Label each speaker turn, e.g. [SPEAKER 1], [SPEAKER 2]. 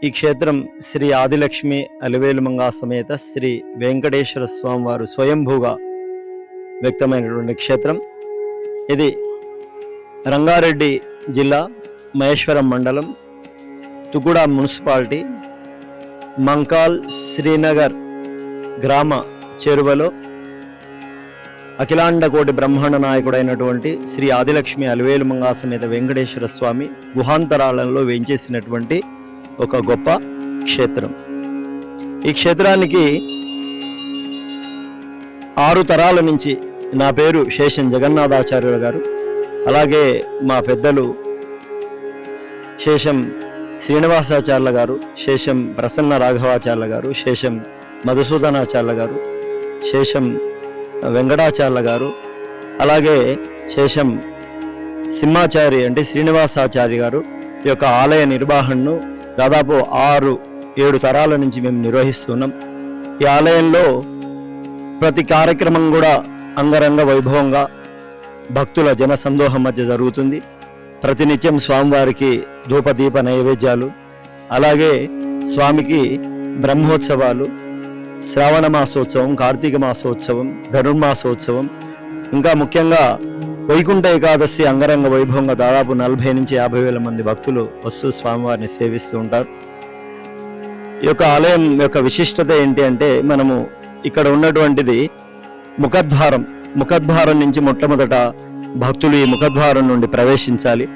[SPEAKER 1] ఈ క్షేత్రం శ్రీ ఆదిలక్ష్మి అలివేలుమంగా సమేత శ్రీ వెంకటేశ్వర స్వామి వారు స్వయంభూగా వ్యక్తమైనటువంటి క్షేత్రం. ఇది రంగారెడ్డి జిల్లా మహేశ్వరం మండలం తుగుడ మున్సిపాలిటీ మంకాల్ శ్రీనగర్ గ్రామ చేరువలో అఖిలాండ కోటి బ్రహ్మాండ నాయకుడైనటువంటి శ్రీ ఆదిలక్ష్మి అలివేలుమంగా సమేత వెంకటేశ్వర స్వామి గుహాంతరాలలో వేంచేసినటువంటి ఒక గొప్ప క్షేత్రం. ఈ క్షేత్రానికి 6 తరాల నుంచి నా పేరు శేషం జగన్నాథాచార్యులు గారు, అలాగే మా పెద్దలు శేషం శ్రీనివాసాచార్యుల గారు, శేషం ప్రసన్న రాఘవాచార్యుల గారు, శేషం మధుసూదనాచార్యుల గారు, శేషం వెంకటాచార్యుల గారు, అలాగే శేషం సింహాచారి అంటే శ్రీనివాసాచార్య గారు ఈ యొక్క ఆలయ నిర్వహణను దాదాపు 6-7 తరాల నుంచి మేము నిర్వహిస్తున్నాం. ఈ ఆలయంలో ప్రతి కార్యక్రమం కూడా అంగరంగ వైభవంగా భక్తుల జన సందోహం మధ్య జరుగుతుంది. ప్రతినిత్యం స్వామివారికి ధూపదీప నైవేద్యాలు, అలాగే స్వామికి బ్రహ్మోత్సవాలు, శ్రావణ మాసోత్సవం, కార్తీక మాసోత్సవం, ధనుర్మాసోత్సవం, ఇంకా ముఖ్యంగా వైకుంఠ ఏకాదశి అంగరంగ వైభవంగా దాదాపు 40 నుంచి 50 వేల మంది భక్తులు వస్తూ స్వామివారిని సేవిస్తూ ఉంటారు. ఈ యొక్క ఆలయం యొక్క విశిష్టత ఏంటి అంటే, మనము ఇక్కడ ఉన్నటువంటిది ముఖద్వారం నుంచి మొట్టమొదట భక్తులు ఈ ముఖద్వారం నుండి ప్రవేశించాలి.